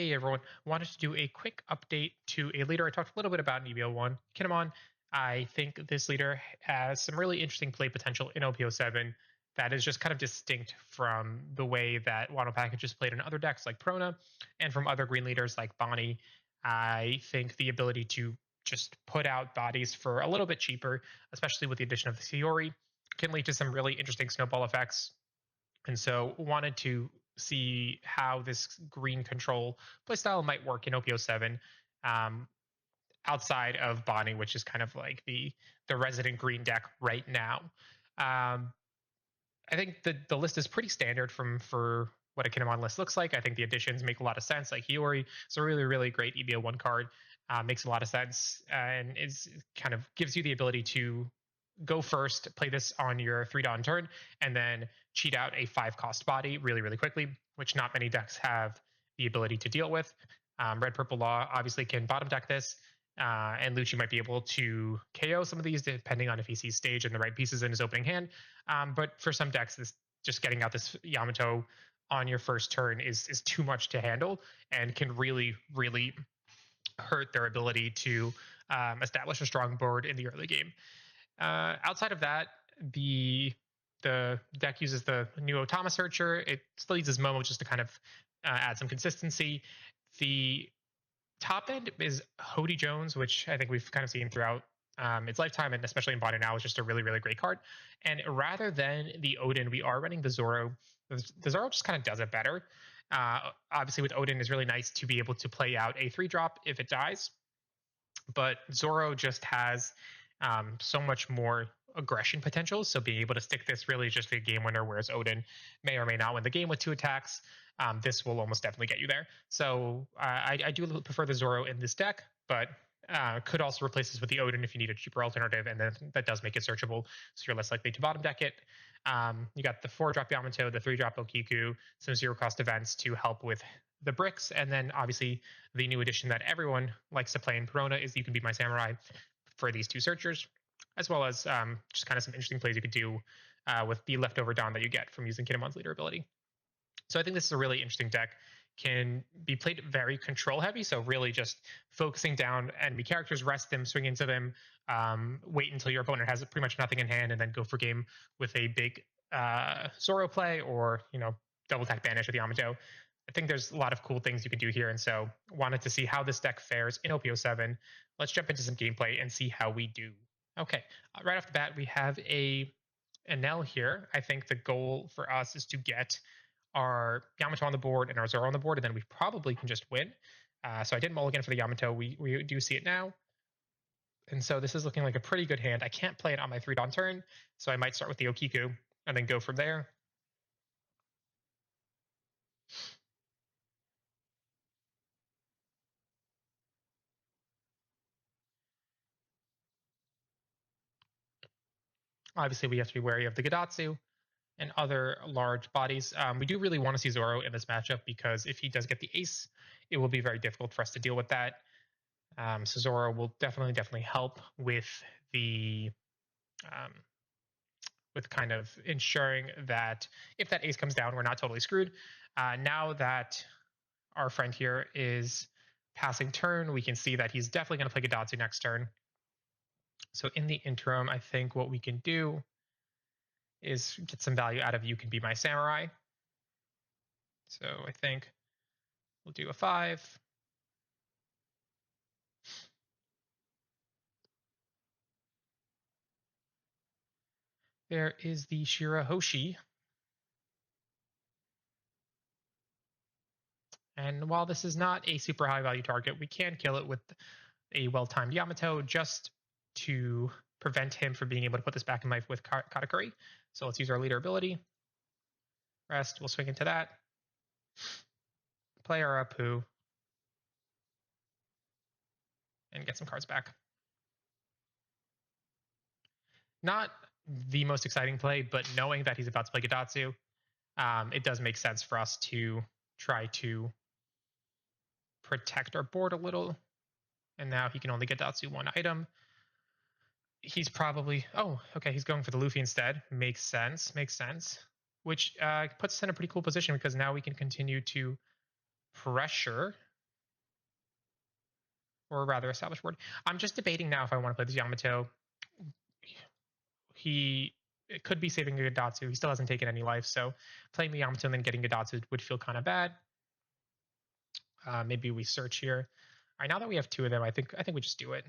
Hey everyone, wanted to do a quick update to a leader I talked a little bit about in EBO1, Kinemon. I think this leader has some really interesting play potential in OP07 that is just kind of distinct from the way that Wano Package is played in other decks like Prona and from other green leaders like Bonnie. I think the ability to just put out bodies for a little bit cheaper, especially with the addition of the Fiori, can lead to some really interesting snowball effects. And so wanted to see how this green control playstyle might work in OP07 um, outside of Bonnie, which is kind of like the resident green deck right now. I think the list is pretty standard for what a Kinemon list looks like. I think the additions make a lot of sense. Like Hiyori is a really great EBO1 card. Makes a lot of sense and is kind of gives you the ability to go first, play this on your 3-Dawn turn, and then cheat out a 5-cost body really quickly, which not many decks have the ability to deal with. Red Purple Law obviously can bottom deck this, and Lucci might be able to KO some of these depending on if he sees stage and the right pieces in his opening hand. But for some decks, this just getting out this Yamato on your first turn is too much to handle and can really hurt their ability to establish a strong board in the early game. Outside of that, the deck uses the new Otama Searcher. It still uses Momo just to kind of add some consistency. The top end is Hody Jones, which I think we've kind of seen throughout its lifetime, and especially in Bonnie now, is just a really great card. And rather than the Odin, we are running the Zoro. The Zoro just kind of does it better. Obviously, with Odin, it's really nice to be able to play out a 3-drop if it dies. But Zoro just has so much more aggression potential. So being able to stick this really is just a game winner, whereas Odin may or may not win the game with 2 attacks. This will almost definitely get you there. So I do prefer the Zoro in this deck, but could also replace this with the Odin if you need a cheaper alternative, and then that does make it searchable, so you're less likely to bottom deck it. You got the 4-drop Yamato, the 3-drop Okiku, some 0-cost events to help with the bricks, and then obviously the new addition that everyone likes to play in Perona is You Can Be My Samurai for these 2 searchers, as well as just kind of some interesting plays you could do with the leftover Dawn that you get from using Kinemon's leader ability. So I think this is a really interesting deck. Can be played very control heavy, so really just focusing down enemy characters, rest them, swing into them, wait until your opponent has pretty much nothing in hand, and then go for game with a big Zoro play, or double attack banish with Yamato. I think there's a lot of cool things you can do here, and so wanted to see how this deck fares in OP07. Let's jump into some gameplay and see how we do. Okay, right off the bat, we have a Enel here. I think the goal for us is to get our Yamato on the board and our Zoro on the board, and then we probably can just win. So I did mulligan for the Yamato. We do see it now. And so this is looking like a pretty good hand. I can't play it on my 3-Dawn turn, so I might start with the Okiku and then go from there. Obviously, we have to be wary of the Gadatsu and other large bodies. We do really want to see Zoro in this matchup, because if he does get the ace, it will be very difficult for us to deal with that. So Zoro will definitely help with the with kind of ensuring that if that ace comes down, we're not totally screwed. Now that our friend here is passing turn, we can see that he's definitely going to play Gadatsu next turn. So in the interim, I think what we can do is get some value out of You Can Be My Samurai. So I think we'll do a 5. There is the Shirahoshi. And while this is not a super high value target, we can kill it with a well-timed Yamato just to prevent him from being able to put this back in life with Katakuri. So let's use our leader ability. Rest, we'll swing into that. Play our Apu. And get some cards back. Not the most exciting play, but knowing that he's about to play Gadatsu, it does make sense for us to try to protect our board a little. And now he can only get Gadatsu 1 item. He's probably, he's going for the Luffy instead. Makes sense. Which puts us in a pretty cool position, because now we can continue to pressure or rather established board. I'm just debating now if I want to play this Yamato. It could be saving a Gadatsu. He still hasn't taken any life, so playing the Yamato and then getting Gadatsu would feel kind of bad. Maybe we search here. All right, now that we have two of them, I think we just do it.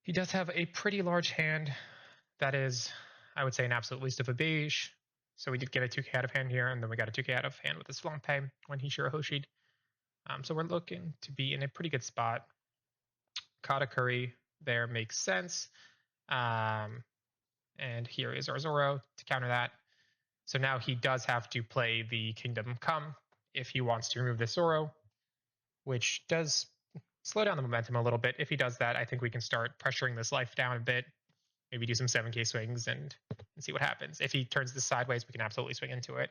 He does have a pretty large hand. That is, I would say, an absolute waste of a beige. So we did get a 2k out of hand here, and then we got a 2k out of hand with this Flampe when he Shirahoshi'd. So we're looking to be in a pretty good spot. Katakuri there makes sense. And here is our Zoro to counter that. So now he does have to play the Kingdom Come if he wants to remove this Zoro, which does slow down the momentum a little bit. If he does that, I think we can start pressuring this life down a bit. Maybe do some 7k swings and see what happens. If he turns this sideways, we can absolutely swing into it.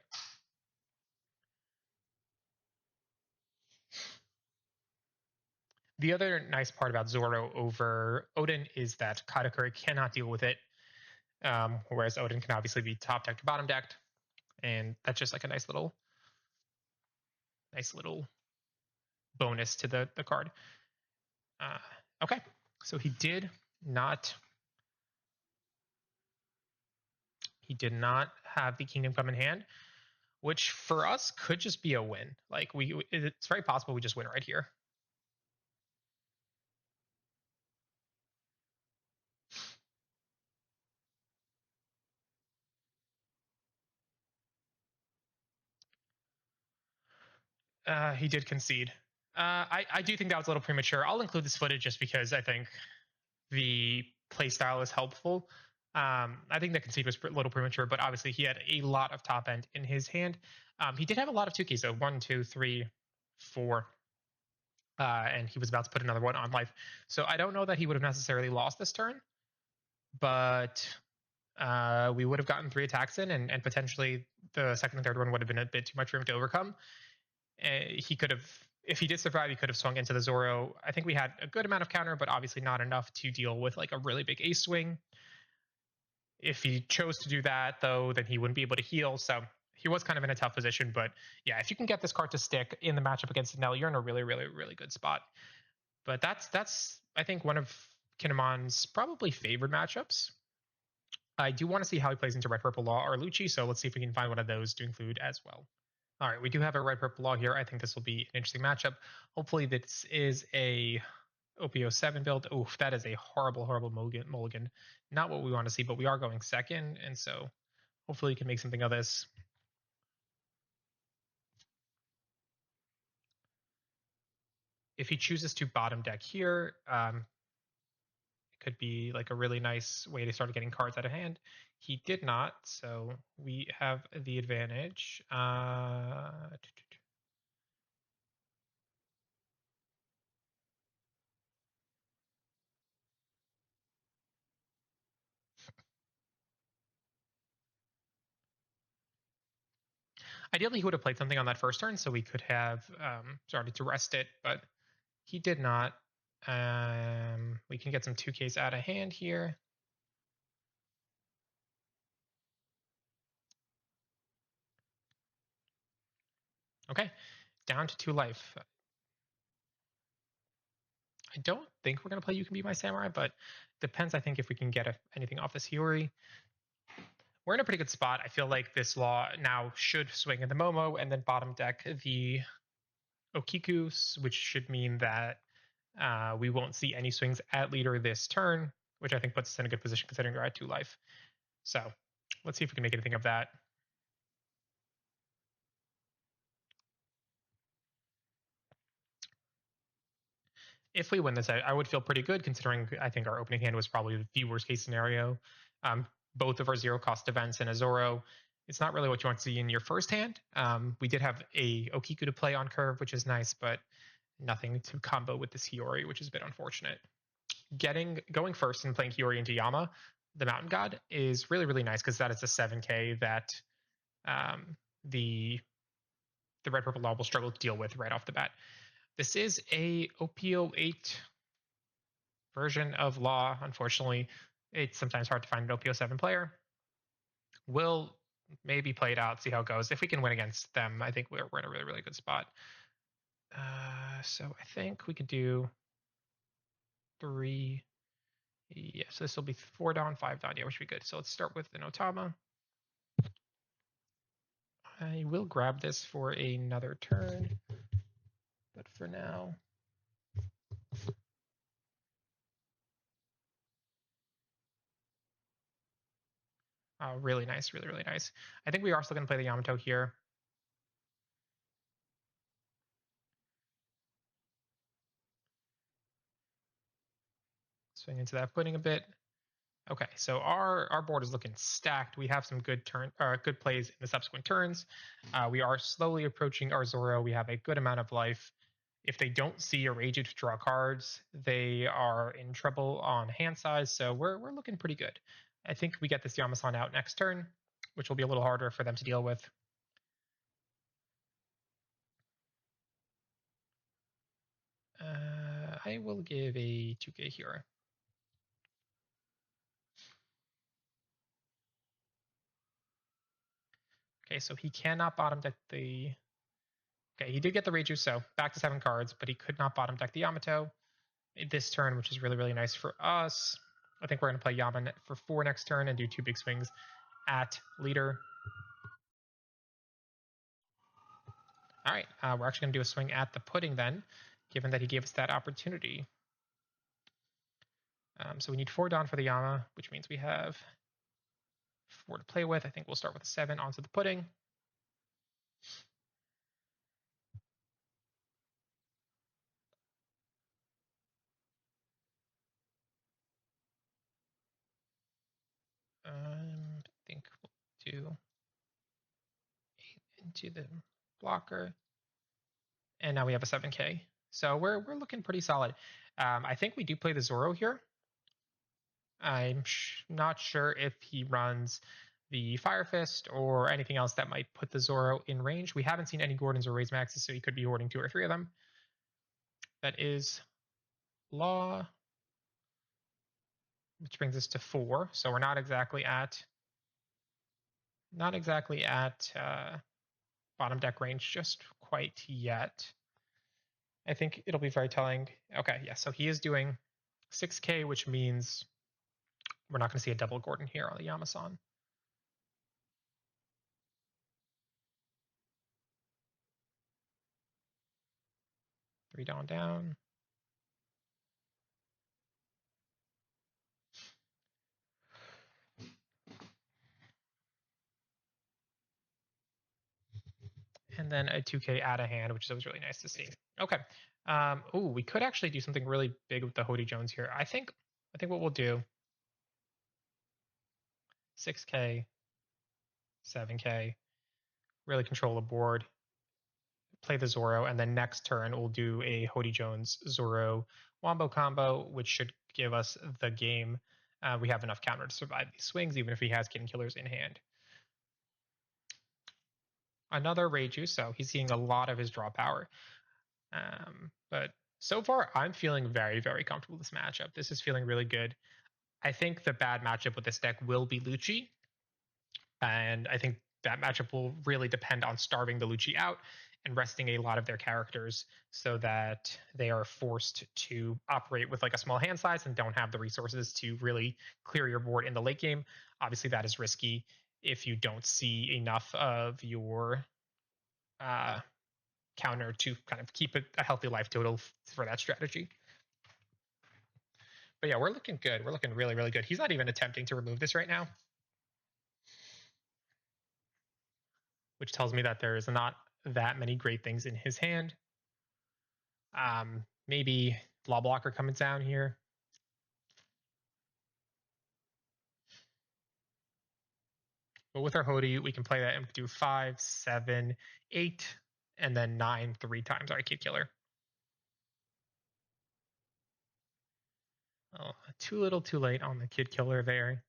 The other nice part about Zoro over Odin is that Katakuri cannot deal with it, whereas Odin can obviously be top decked or bottom decked, and that's just like a nice little bonus to the card. Okay, so he did not have the Kingdom Come in hand, which for us could just be a win. Like it's very possible we just win right here. He did concede. I do think that was a little premature. I'll include this footage just because I think the playstyle is helpful. I think the concede was a little premature, but obviously he had a lot of top end in his hand. He did have a lot of 2 keys, so 1, 2, 3, 4. And he was about to put another one on life. So I don't know that he would have necessarily lost this turn, but we would have gotten 3 attacks in, and potentially the second and third one would have been a bit too much for him to overcome. He could have, if he did survive, he could have swung into the Zoro. I think we had a good amount of counter, but obviously not enough to deal with like a really big ace swing. If he chose to do that, though, then he wouldn't be able to heal. So he was kind of in a tough position. But yeah, if you can get this card to stick in the matchup against Enel, you're in a really, really, really good spot. But that's I think one of Kinemon's probably favored matchups. I do want to see how he plays into Red Purple Law or Lucci, so let's see if we can find one of those to include as well. All right, we do have a Red Purple Law here. I think this will be an interesting matchup. Hopefully this is a OP07 build. Oof, that is a horrible, horrible mulligan. Not what we want to see, but we are going second, and so hopefully we can make something of this. If he chooses to bottom deck here, it could be like a really nice way to start getting cards out of hand. He did not, so we have the advantage. Ideally, he would have played something on that first turn, so we could have started to rest it, but he did not. We can get some 2Ks out of hand here. Okay, down to 2 life. I don't think we're going to play You Can Be My Samurai, but depends, I think, if we can get anything off this Hiyori. We're in a pretty good spot. I feel like this law now should swing in the Momo and then bottom deck the Okiku, which should mean that we won't see any swings at leader this turn, which I think puts us in a good position considering we're at 2 life. So let's see if we can make anything of that. If we win this, I would feel pretty good considering I think our opening hand was probably the worst case scenario. Both of our 0-cost events and a Zoro. It's not really what you want to see in your first hand. We did have a Okiku to play on curve, which is nice, but nothing to combo with this Hiyori, which is a bit unfortunate. Going first and playing Hiyori into Yama, the Mountain God, is really, really nice because that is a 7k that the Red Purple Law will struggle to deal with right off the bat. This is a OP08 version of Law, unfortunately. It's sometimes hard to find an OP07 player. We'll maybe play it out, see how it goes. If we can win against them, I think we're in a really, really good spot. So I think we could do 3. Yes, this will be 4 down, 5 down. Yeah, we should be good. So let's start with an Otama. I will grab this for another turn, but for now. Really nice, really, really nice. I think we are still going to play the Yamato here. Swing into that pudding a bit. Okay, so our board is looking stacked. We have some good good plays in the subsequent turns. We are slowly approaching our Zoro. We have a good amount of life. If they don't see a Reiju to draw cards, they are in trouble on hand size. So we're looking pretty good. I think we get this Yamasan out next turn, which will be a little harder for them to deal with. I will give a 2K here. Okay, so he cannot bottom deck the... Okay, he did get the Reiju, so back to 7 cards, but he could not bottom deck the Yamato this turn, which is really, really nice for us. I think we're going to play Yaman for 4 next turn and do 2 big swings at leader. All right, we're actually going to do a swing at the pudding then, given that he gave us that opportunity. So we need 4 down for the Yama, which means we have 4 to play with. I think we'll start with a 7 onto the pudding. I think we'll do 8 into the blocker. And now we have a 7K. So we're looking pretty solid. I think we do play the Zoro here. I'm not sure if he runs the Fire Fist or anything else that might put the Zoro in range. We haven't seen any Gordons or Raise Maxes, so he could be hoarding 2 or 3 of them. That is Law, which brings us to 4. So we're not exactly at bottom deck range just quite yet. I think it'll be very telling. Okay, yeah, so he is doing 6K, which means we're not going to see a double Gordon here on the Yamasan. Three down. And then a 2K out of hand, which was really nice to see. Okay. We could actually do something really big with the Hody Jones here. I think what we'll do, 6K, 7K, really control the board, play the Zoro, and then next turn we'll do a Hody Jones Zoro Wombo combo, which should give us the game. We have enough counter to survive these swings, even if he has Kitten Killers in hand. Another Reiju, so he's seeing a lot of his draw power. But so far, I'm feeling very, very comfortable with this matchup. This is feeling really good. I think the bad matchup with this deck will be Lucci. And I think that matchup will really depend on starving the Lucci out and resting a lot of their characters so that they are forced to operate with like a small hand size and don't have the resources to really clear your board in the late game. Obviously, that is risky if you don't see enough of your counter to kind of keep a healthy life total for that strategy. But yeah, we're looking good. We're looking really, really good. He's not even attempting to remove this right now, which tells me that there is not that many great things in his hand. Maybe Law Blocker coming down here. But with our Hody, we can play that and do 5, 7, 8, and then 9 3 times our Kid Killer. Oh, too little too late on the Kid Killer there.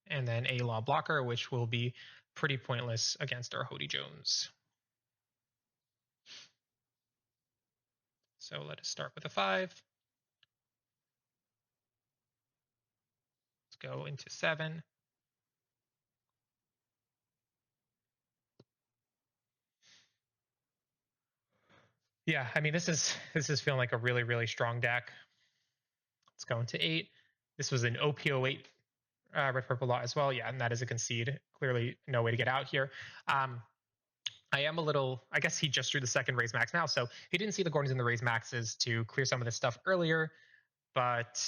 And then a Law Blocker, which will be pretty pointless against our Hody Jones. So let us start with a 5. Let's go into 7. Yeah, I mean, this is feeling like a really, really strong deck. Let's go into 8. This was an OP08 red purple lot as well. Yeah, and that is a concede. Clearly, no way to get out here. I am a little. I guess he just drew the second raise max now, so he didn't see the Gordons in the raise maxes to clear some of this stuff earlier. But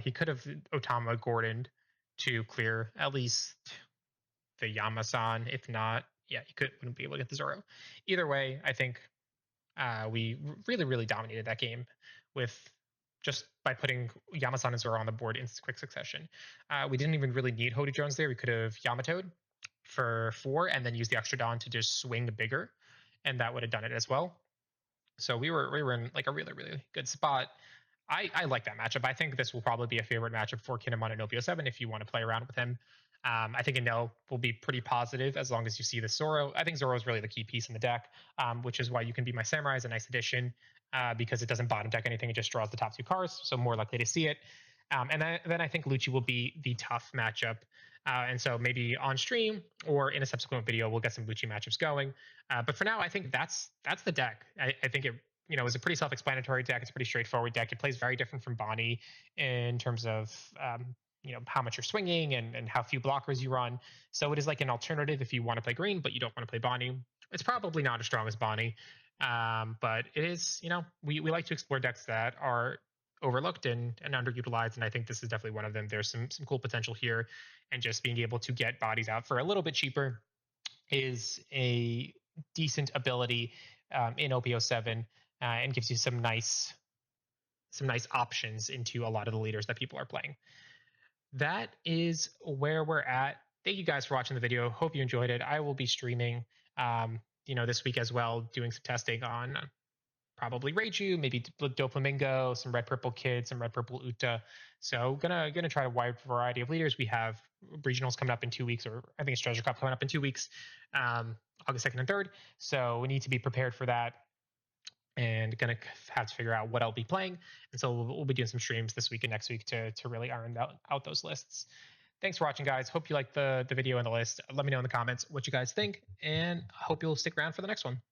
he could have Otama Gordoned to clear at least the Yamasan. If not, yeah, he wouldn't be able to get the Zoro. Either way, I think we really, really dominated that game with just by putting Yamasan and Zoro on the board in quick succession. We didn't even really need Hody Jones there. We could have Yamatoed for 4 and then use the extra Dawn to just swing bigger, and that would have done it as well. So we were in like a really, really good spot. I like that matchup. I think this will probably be a favorite matchup for Kinemon and OP07 if you want to play around with him. I think Enel will be pretty positive as long as you see the Zoro. I think Zoro is really the key piece in the deck, which is why you can be my Samurai is a nice addition because it doesn't bottom deck anything. It just draws the top 2 cards, so more likely to see it. And then I think Lucci will be the tough matchup. And so maybe on stream or in a subsequent video, we'll get some Lucci matchups going. But for now, I think that's the deck. I think it is a pretty self-explanatory deck. It's a pretty straightforward deck. It plays very different from Bonnie in terms of how much you're swinging and how few blockers you run. So it is like an alternative if you want to play green, but you don't want to play Bonnie. It's probably not as strong as Bonnie, but it is, we like to explore decks that are overlooked and underutilized, and I think this is definitely one of them. There's some cool potential here, and just being able to get bodies out for a little bit cheaper is a decent ability in OP07 and gives you some nice options into a lot of the leaders that people are playing. That is where we're at. Thank you guys for watching the video. Hope you enjoyed it. I will be streaming this week as well, doing some testing on probably Reiju, maybe Doflamingo, some red purple Kid, some red purple Uta. So gonna try a wide variety of leaders. We have regionals coming up in 2 weeks, or I think it's Treasure Cup coming up in 2 weeks, August 2nd and 3rd. So we need to be prepared for that, and gonna have to figure out what I'll be playing. And so we'll be doing some streams this week and next week to really iron out those lists. Thanks for watching, guys. Hope you liked the video and the list. Let me know in the comments what you guys think, and I hope you'll stick around for the next one.